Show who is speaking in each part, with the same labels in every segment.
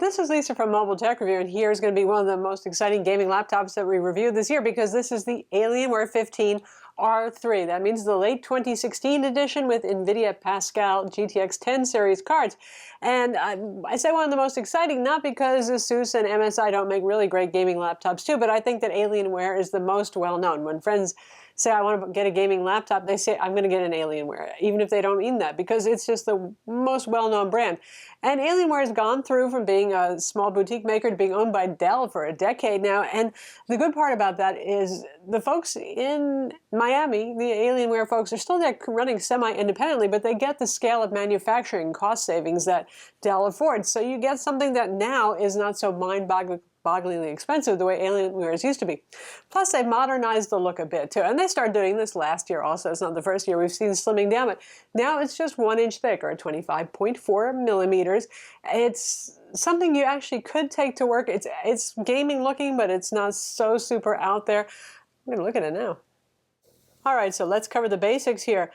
Speaker 1: This is Lisa from Mobile Tech Review, and here's going to be one of the most exciting gaming laptops that we reviewed this year because this is the Alienware 15 R3. That means the late 2016 edition with NVIDIA Pascal GTX 10 series cards. And I say one of the most exciting, not because ASUS and MSI don't make really great gaming laptops too, but I think that Alienware is the most well-known. When friends say, I want to get a gaming laptop, they say, I'm going to get an Alienware, even if they don't mean that, because it's just the most well-known brand. And Alienware has gone through from being a small boutique maker to being owned by Dell for a decade now. And the good part about that is the folks in Miami, the Alienware folks, are still there running semi-independently, but they get the scale of manufacturing cost savings that Dell affords. So you get something that now is not so mind-bogglingly expensive the way Alienwares used to be. Plus, they've modernized the look a bit too. And they started doing this last year also. It's not the first year we've seen slimming down, but now it's just 1 inch thick, or 25.4 millimeters. It's something you actually could take to work. It's gaming looking, but it's not so super out there. I'm gonna look at it now. All right, so let's cover the basics here.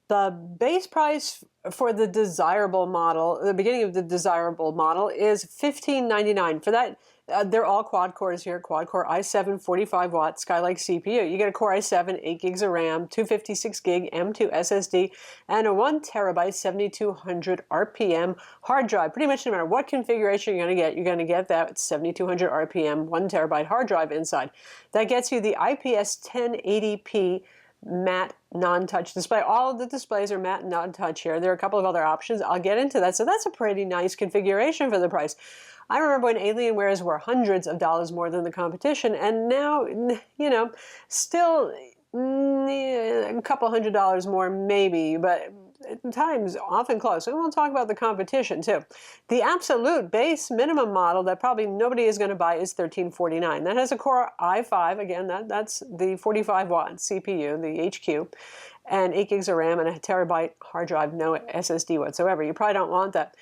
Speaker 1: The base price for the desirable model, the beginning of the desirable model, is $1599. For that, they're all quad cores here, quad core i7 45-watt Skylake CPU. You get a Core i7, 8 gigs of RAM, 256 gig M2 SSD, and a 1 terabyte 7200 RPM hard drive. Pretty much no matter what configuration you're going to get that 7200 RPM 1 terabyte hard drive inside. That gets you the IPS 1080p matte non-touch display. All of the displays are matte non-touch here. There are a couple of other options. I'll get into that. So that's a pretty nice configuration for the price. I remember when Alienwares were hundreds of dollars more than the competition, and now, you know, still a couple $100 more maybe, but at times often close. And we'll talk about the competition too. The absolute base minimum model that probably nobody is going to buy is $1349. That has a Core i5, again, that's the 45-watt CPU, the HQ, and 8 gigs of RAM and a terabyte hard drive, no SSD whatsoever. You probably don't want that.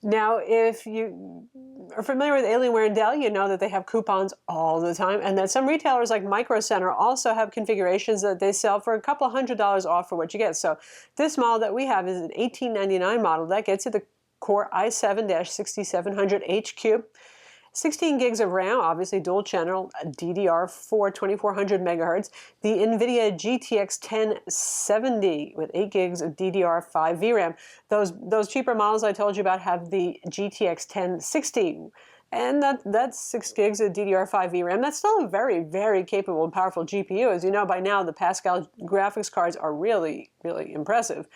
Speaker 1: Now, if you are familiar with Alienware and Dell, you know that they have coupons all the time, and that some retailers like Microcenter also have configurations that they sell for a couple $100 off for what you get. So this model that we have is an $1899 model. That gets you the Core i7-6700 HQ, 16 gigs of RAM, obviously dual channel, DDR4 2400 megahertz, the NVIDIA GTX 1070 with 8 gigs of DDR5 VRAM. Those cheaper models I told you about have the GTX 1060, and that's 6 gigs of DDR5 VRAM. That's still a very, very capable and powerful GPU. As you know by now, the Pascal graphics cards are really, really impressive.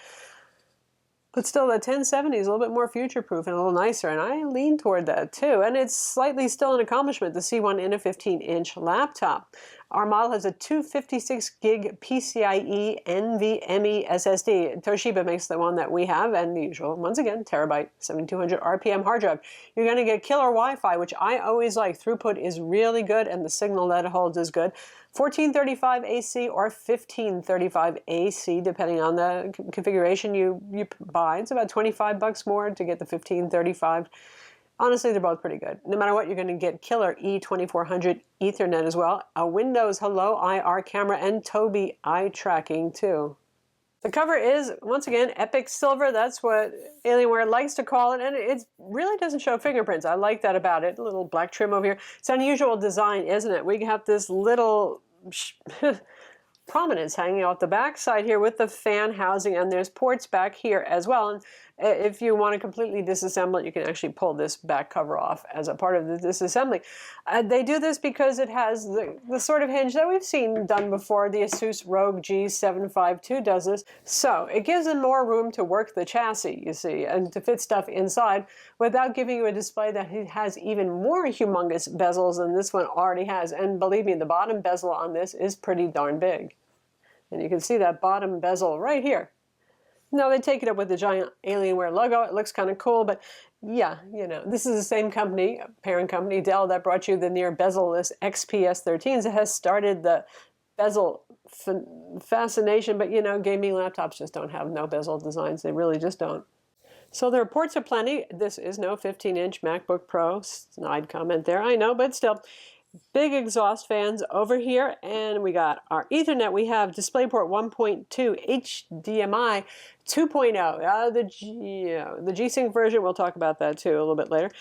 Speaker 1: But still, the 1070 is a little bit more future-proof and a little nicer, and I lean toward that too. And it's slightly still an accomplishment to see one in a 15-inch laptop. Our model has a 256 gig PCIe NVMe SSD. Toshiba makes the one that we have, and the usual, once again, terabyte 7200 RPM hard drive. You're going to get killer Wi-Fi, which I always like. Throughput is really good, and the signal that it holds is good. 1435 AC or 1535 AC, depending on the configuration you buy. It's about $25 more to get the 1535. Honestly, they're both pretty good. No matter what, you're going to get killer E2400 Ethernet as well, a Windows Hello IR camera, and Tobii eye tracking too. The cover is, once again, epic silver. That's what Alienware likes to call it, and it really doesn't show fingerprints. I like that about it. A little black trim over here. It's an unusual design, isn't it? We have this little prominence hanging off the back side here with the fan housing, and there's ports back here as well. And if you want to completely disassemble it, you can actually pull this back cover off as a part of the disassembly. They do this because it has the sort of hinge that we've seen done before. The ASUS ROG G752 does this. So it gives them more room to work the chassis, you see, and to fit stuff inside without giving you a display that has even more humongous bezels than this one already has. And believe me, the bottom bezel on this is pretty darn big. And you can see that bottom bezel right here. No, they take it up with the giant Alienware logo. It looks kind of cool, but yeah, you know, this is the same company, parent company, Dell, that brought you the near bezel-less XPS 13s. It has started the bezel fascination, but you know, gaming laptops just don't have no bezel designs. They really just don't. So there are ports aplenty. This is no 15-inch MacBook Pro. Snide comment there, I know, but still. big exhaust fans over here, and we got our Ethernet. We have DisplayPort 1.2 HDMI 2.0. The G-Sync version, we'll talk about that too a little bit later.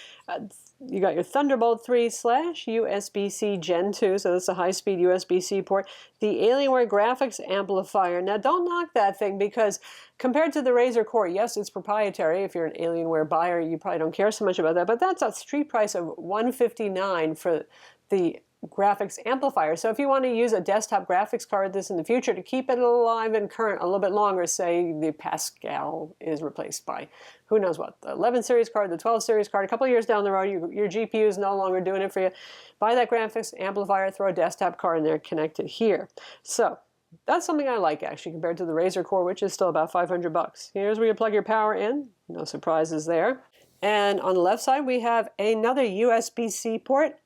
Speaker 1: You got your Thunderbolt 3/USB-C Gen 2, so that's a high-speed USB-C port. The Alienware graphics amplifier. Now, don't knock that thing, because compared to the Razer Core, yes, it's proprietary. If you're an Alienware buyer, you probably don't care so much about that, but that's a street price of $159 for the graphics amplifier. So if you want to use a desktop graphics card this in the future to keep it alive and current a little bit longer, say the Pascal is replaced by who knows what, the 11 series card, the 12 series card, a couple of years down the road, your GPU is no longer doing it for you. Buy that graphics amplifier, throw a desktop card in there, connect it here. So that's something I like, actually, compared to the Razer Core, which is still about 500 bucks. Here's where you plug your power in. No surprises there. And on the left side, we have another USB-C port,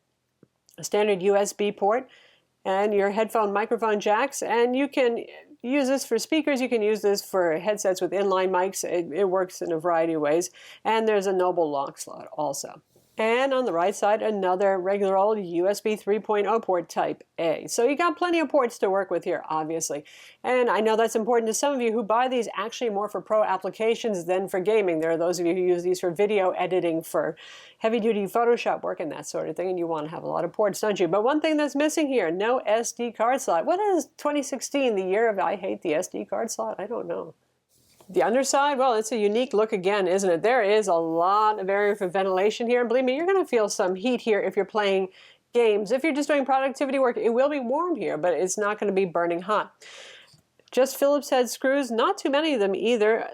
Speaker 1: a standard USB port, and your headphone microphone jacks. And you can use this for speakers. You can use this for headsets with inline mics. It works in a variety of ways. And there's a Noble lock slot also. And on the right side, another regular old USB 3.0 port type A. So you got plenty of ports to work with here, obviously. And I know that's important to some of you who buy these actually more for pro applications than for gaming. There are those of you who use these for video editing, for heavy-duty Photoshop work and that sort of thing, and you want to have a lot of ports, don't you? But one thing that's missing here, no SD card slot. What is 2016, the year of I hate the SD card slot? I don't know. The underside, well, it's a unique look again, isn't it? There is a lot of area for ventilation here. And believe me, you're going to feel some heat here if you're playing games. If you're just doing productivity work, it will be warm here, but it's not going to be burning hot. Just Phillips head screws, not too many of them either,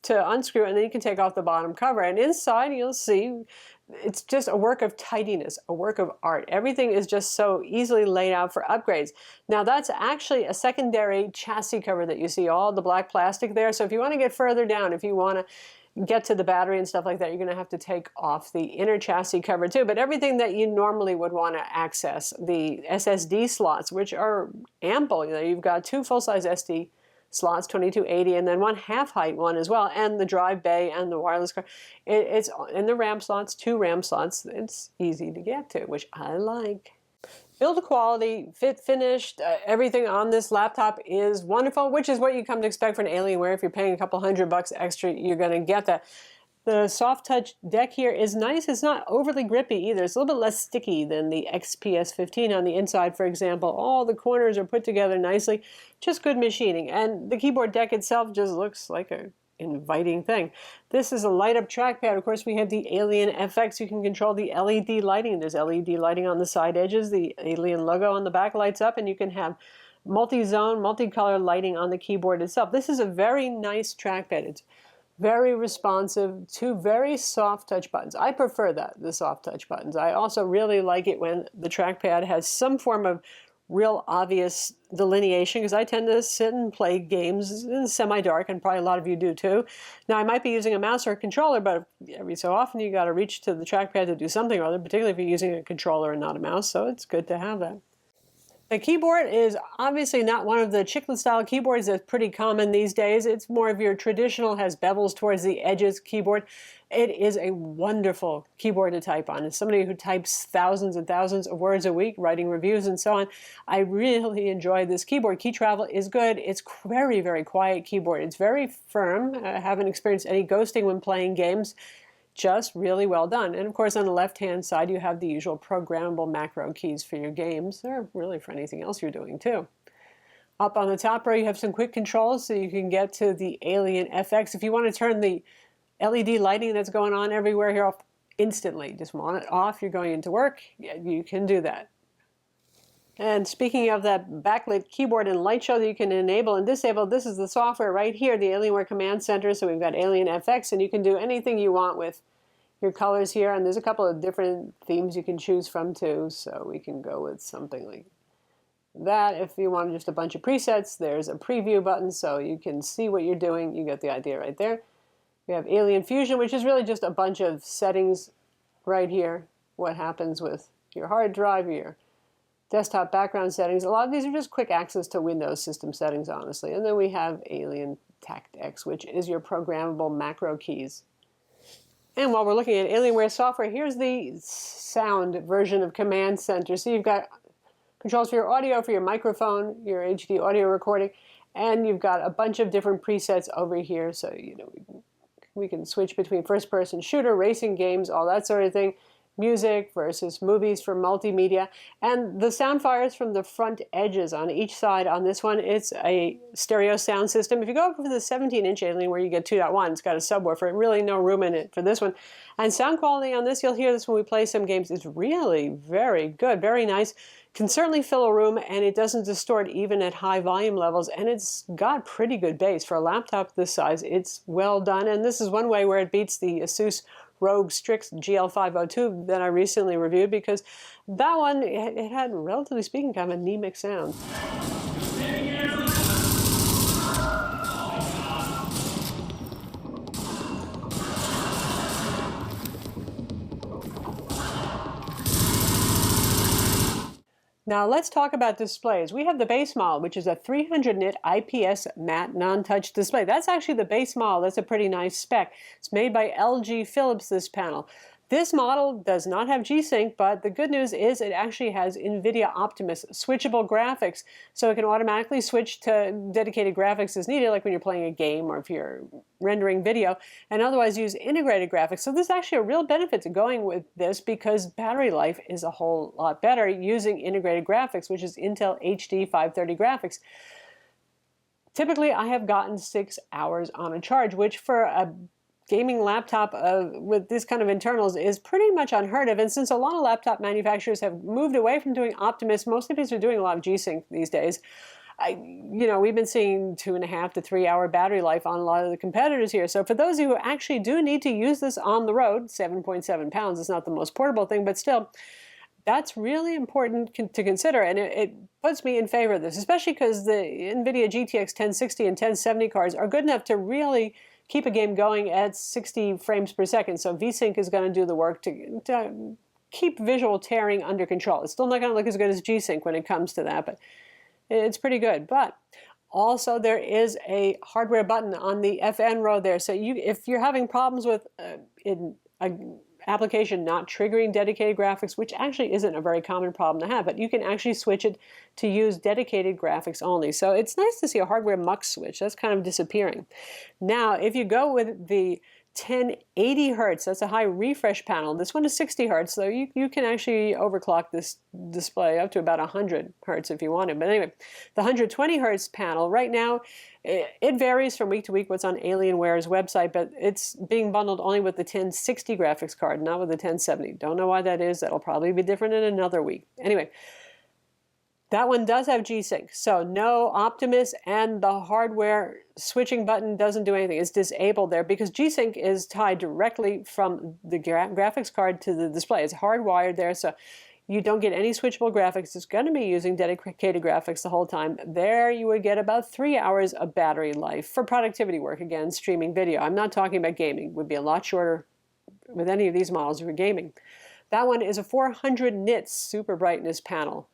Speaker 1: to unscrew, and then you can take off the bottom cover. And inside, you'll see, it's just a work of tidiness, a work of art. Everything is just so easily laid out for upgrades. Now, that's actually a secondary chassis cover that you see, all the black plastic there. So if you want to get further down, if you want to get to the battery and stuff like that, you're going to have to take off the inner chassis cover too. But everything that you normally would want to access, the SSD slots, which are ample. You know, you've got two full-size SD slots, 2280, and then one half-height one as well, and the drive bay and the wireless card. It's in the RAM slots, 2 RAM slots. It's easy to get to, which I like. Build quality, fit, finished, everything on this laptop is wonderful, which is what you come to expect from an Alienware. If you're paying a couple $100 extra, you're going to get that. The soft touch deck here is nice. It's not overly grippy either. It's a little bit less sticky than the XPS 15 on the inside, for example. All the corners are put together nicely. Just good machining. And the keyboard deck itself just looks like an inviting thing. This is a light-up trackpad. Of course, we have the AlienFX. You can control the LED lighting. There's LED lighting on the side edges. The Alien logo on the back lights up, and you can have multi-zone, multicolor lighting on the keyboard itself. This is a very nice trackpad. It's very responsive, to very soft touch buttons. I prefer that, the soft touch buttons. I also really like it when the trackpad has some form of real obvious delineation, because I tend to sit and play games in semi-dark, and probably a lot of you do too. Now, I might be using a mouse or a controller, but every so often you got to reach to the trackpad to do something or other, particularly if you're using a controller and not a mouse, so it's good to have that. The keyboard is obviously not one of the chiclet style keyboards that's pretty common these days. It's more of your traditional, has bevels towards the edges keyboard. It is a wonderful keyboard to type on. As somebody who types thousands and thousands of words a week, writing reviews and so on, I really enjoy this keyboard. Key travel is good. It's very, very quiet keyboard. It's very firm. I haven't experienced any ghosting when playing games. Just really well done. And of course, on the left-hand side, you have the usual programmable macro keys for your games, or really for anything else you're doing too. Up on the top row, you have some quick controls so you can get to the AlienFX. If you want to turn the LED lighting that's going on everywhere here off instantly, just want it off, you're going into work, you can do that. And speaking of that backlit keyboard and light show that you can enable and disable, this is the software right here, the Alienware Command Center. So we've got AlienFX, and you can do anything you want with your colors here. And there's a couple of different themes you can choose from too. So we can go with something like that. If you want just a bunch of presets, there's a preview button so you can see what you're doing. You get the idea right there. We have Alien Fusion, which is really just a bunch of settings right here. What happens with your hard drive, your desktop background settings. A lot of these are just quick access to Windows system settings, honestly. And then we have Alien TactX, which is your programmable macro keys. And while we're looking at Alienware software, here's the sound version of Command Center. So you've got controls for your audio, for your microphone, your HD audio recording, and you've got a bunch of different presets over here. So, we can switch between first-person shooter, racing games, all that sort of thing, music versus movies for multimedia. And the sound fires from the front edges on each side on this one. It's a stereo sound system. If you go up for the 17-inch Alienware, you get 2.1. It's got a subwoofer. Really no room in it for this one. And sound quality on this, you'll hear this when we play some games, is really very good, very nice. Can certainly fill a room, and it doesn't distort even at high volume levels, and it's got pretty good bass. For a laptop this size, it's well done, and this is one way where it beats the Asus ROG Strix GL502 that I recently reviewed, because that one, it had, relatively speaking, kind of an anemic sound. Now let's talk about displays. We have the base model, which is a 300 nit IPS matte non-touch display. That's actually the base model. That's a pretty nice spec. It's made by LG Philips, this panel. This model does not have G-Sync, but the good news is it actually has NVIDIA Optimus switchable graphics, so it can automatically switch to dedicated graphics as needed, like when you're playing a game or if you're rendering video, and otherwise use integrated graphics. So there's actually a real benefit to going with this, because battery life is a whole lot better using integrated graphics, which is Intel HD 530 graphics. Typically, I have gotten 6 hours on a charge, which for a gaming laptop with this kind of internals is pretty much unheard of. And since a lot of laptop manufacturers have moved away from doing Optimus, mostly because they're doing a lot of G-Sync these days, we've been seeing 2.5 to 3 hour battery life on a lot of the competitors here. So for those of you who actually do need to use this on the road, 7.7 pounds is not the most portable thing, but still, that's really important to consider, and it puts me in favor of this, especially because the NVIDIA GTX 1060 and 1070 cards are good enough to really keep a game going at 60 frames per second. So VSync is going to do the work to keep visual tearing under control. It's still not going to look as good as G-Sync when it comes to that, but it's pretty good. But also there is a hardware button on the FN row there. So if you're having problems with an application not triggering dedicated graphics, which actually isn't a very common problem to have, but you can actually switch it to use dedicated graphics only. So it's nice to see a hardware mux switch. That's kind of disappearing. Now, if you go with the 1080 hertz, that's a high refresh panel. This one is 60 hertz, so you can actually overclock this display up to about 100 hertz if you want it. But anyway, the 120 hertz panel, right now, it varies from week to week what's on Alienware's website, but it's being bundled only with the 1060 graphics card, not with the 1070. Don't know why that is. That'll probably be different in another week. Anyway, that one does have G-Sync, so no Optimus, and the hardware switching button doesn't do anything. It's disabled there because G-Sync is tied directly from the graphics card to the display. It's hardwired there, so you don't get any switchable graphics. It's going to be using dedicated graphics the whole time. There you would get about 3 hours of battery life for productivity work, again, streaming video. I'm not talking about gaming. It would be a lot shorter with any of these models for gaming. That one is a 400 nits super brightness panel.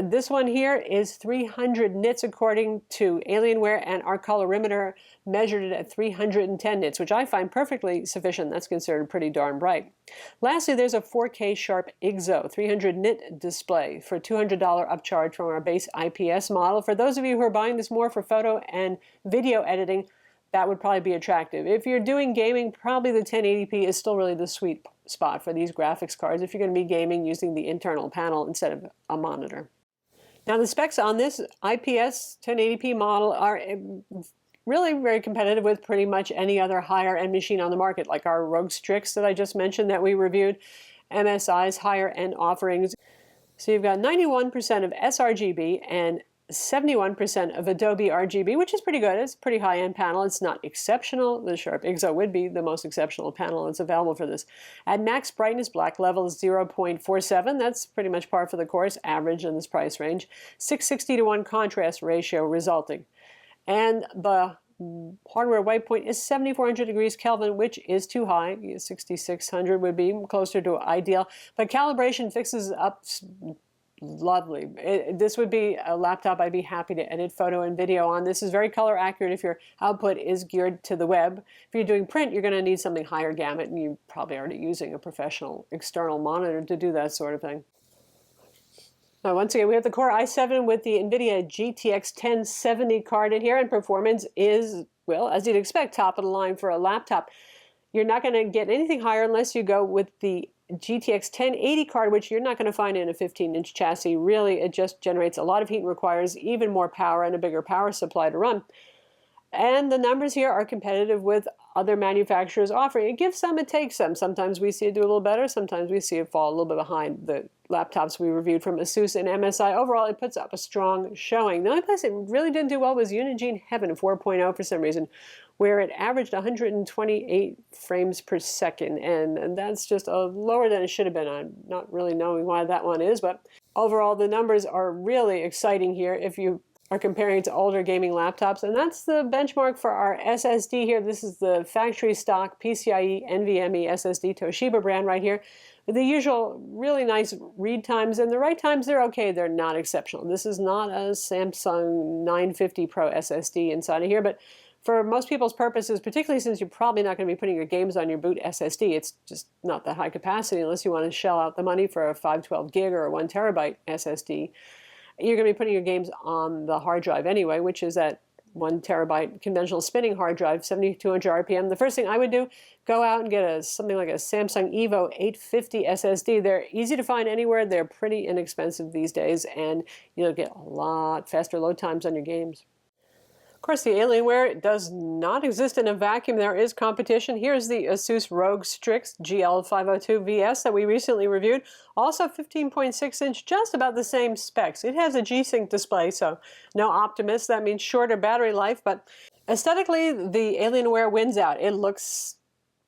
Speaker 1: This one here is 300 nits according to Alienware, and our colorimeter measured it at 310 nits, which I find perfectly sufficient. That's considered pretty darn bright. Lastly, there's a 4K Sharp IGZO 300 nit display for $200 upcharge from our base IPS model. For those of you who are buying this more for photo and video editing, that would probably be attractive. If you're doing gaming, probably the 1080p is still really the sweet spot for these graphics cards if you're going to be gaming using the internal panel instead of a monitor. Now the specs on this IPS 1080p model are really very competitive with pretty much any other higher end machine on the market, like our ROG Strix that I just mentioned that we reviewed, MSI's higher end offerings. So you've got 91% of sRGB and 71% of Adobe RGB, which is pretty good. It's a pretty high-end panel. It's not exceptional. The Sharp IGZO would be the most exceptional panel that's available for this. At max brightness, black level is 0.47. That's pretty much par for the course, average in this price range. 660:1 contrast ratio resulting. And the hardware white point is 7400 degrees Kelvin, which is too high. 6600 would be closer to ideal. But calibration fixes up lovely. This would be a laptop I'd be happy to edit photo and video on. This is very color accurate if your output is geared to the web. If you're doing print, you're going to need something higher gamut, and you're probably already using a professional external monitor to do that sort of thing. Now, once again, we have the Core i7 with the NVIDIA GTX 1070 card in here, and performance is, well, as you'd expect, top of the line for a laptop. You're not going to get anything higher unless you go with the GTX 1080 card, which you're not going to find in a 15-inch chassis. Really, it just generates a lot of heat and requires even more power and a bigger power supply to run. And the numbers here are competitive with other manufacturers offering. It gives some, it takes some. Sometimes we see it do a little better. Sometimes we see it fall a little bit behind the laptops we reviewed from ASUS and MSI. Overall, it puts up a strong showing. The only place it really didn't do well was Unigine Heaven 4.0 for some reason, where it averaged 128 frames per second, and that's just lower than it should have been. I'm not really knowing why that one is, but overall the numbers are really exciting here if you are comparing it to older gaming laptops, and that's the benchmark for our SSD here. This is the factory stock PCIe NVMe SSD Toshiba brand right here. The usual really nice read times, and the write times, they're okay. They're not exceptional. This is not a Samsung 950 Pro SSD inside of here, but for most people's purposes, particularly since you're probably not going to be putting your games on your boot SSD, it's just not that high capacity unless you want to shell out the money for a 512 gig or a 1 terabyte SSD. You're going to be putting your games on the hard drive anyway, which is that 1 terabyte conventional spinning hard drive, 7200 RPM. The first thing I would do, go out and get something like a Samsung Evo 850 SSD. They're easy to find anywhere. They're pretty inexpensive these days, and you'll get a lot faster load times on your games. Of course, the Alienware does not exist in a vacuum. There is competition. Here's the ASUS ROG Strix GL502 VS that we recently reviewed. Also 15.6-inch, just about the same specs. It has a G-Sync display, so no Optimus. That means shorter battery life, but aesthetically, the Alienware wins out. It looks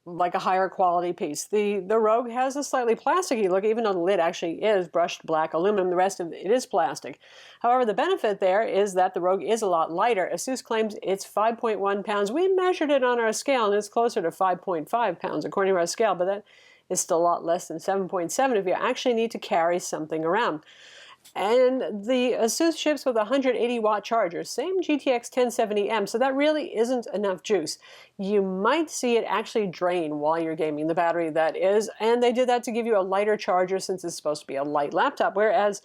Speaker 1: like a higher quality piece. The ROG has a slightly plasticky look, even though the lid actually is brushed black aluminum. The rest of it is plastic. However, the benefit there is that the ROG is a lot lighter. ASUS claims it's 5.1 pounds. We measured it on our scale, and it's closer to 5.5 pounds according to our scale, but that is still a lot less than 7.7 if you actually need to carry something around. And the ASUS ships with a 180-watt charger, same GTX 1070M, so that really isn't enough juice. You might see it actually drain while you're gaming, the battery that is, and they did that to give you a lighter charger since it's supposed to be a light laptop, whereas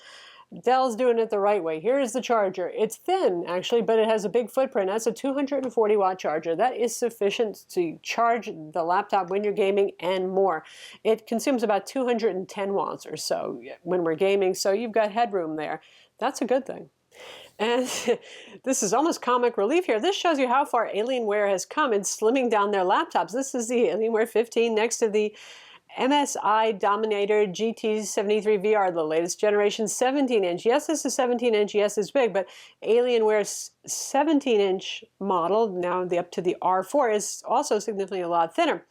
Speaker 1: Dell's doing it the right way. Here is the charger. It's thin, actually, but it has a big footprint. That's a 240-watt charger. That is sufficient to charge the laptop when you're gaming and more. It consumes about 210 watts or so when we're gaming, so you've got headroom there. That's a good thing. And this is almost comic relief here. This shows you how far Alienware has come in slimming down their laptops. This is the Alienware 15 next to the MSI Dominator GT73 VR, the latest generation 17-inch. Yes, this is 17-inch. Yes, it's big, but Alienware's 17-inch model, now up to the R4, is also significantly a lot thinner.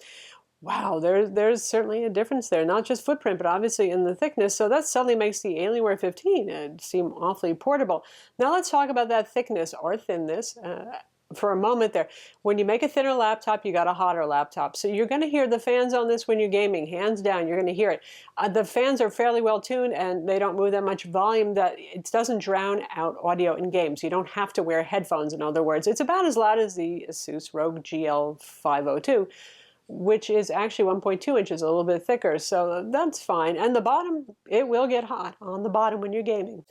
Speaker 1: Wow, there's certainly a difference there, not just footprint, but obviously in the thickness. So that suddenly makes the Alienware 15 seem awfully portable. Now let's talk about that thickness or thinness for a moment there. When you make a thinner laptop, you got a hotter laptop. So you're going to hear the fans on this when you're gaming, hands down. You're going to hear it. The fans are fairly well tuned, and they don't move that much volume that it doesn't drown out audio in games. You don't have to wear headphones, in other words. It's about as loud as the ASUS ROG GL502, which is actually 1.2 inches, a little bit thicker. So that's fine. And the bottom, it will get hot on the bottom when you're gaming.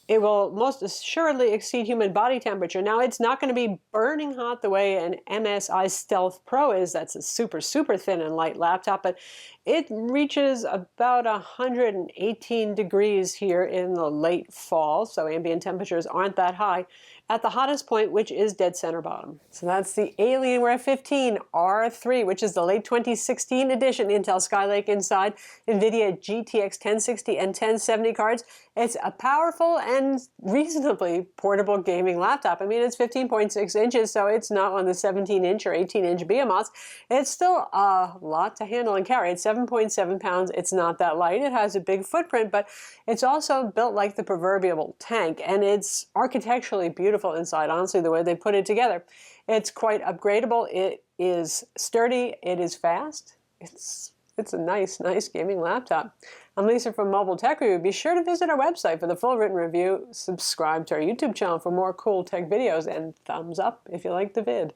Speaker 1: It will most assuredly exceed human body temperature. Now, it's not going to be burning hot the way an MSI Stealth Pro is. That's a super, super thin and light laptop, but it reaches about 118 degrees here in the late fall, so ambient temperatures aren't that high at the hottest point, which is dead center bottom. So that's the Alienware 15 R3, which is the late 2016 edition, Intel Skylake inside, NVIDIA GTX 1060 and 1070 cards. It's a powerful and reasonably portable gaming laptop. I mean, it's 15.6 inches, so it's not one of the 17-inch or 18-inch behemoths. It's still a lot to handle and carry. It's 7.7 pounds. It's not that light. It has a big footprint, but it's also built like the proverbial tank, and it's architecturally beautiful inside, honestly, the way they put it together. It's quite upgradable. It is sturdy. It is fast. It's it's a nice gaming laptop. I'm Lisa from Mobile Tech Review. Be sure to visit our website for the full written review. Subscribe to our YouTube channel for more cool tech videos, and thumbs up if you like the vid.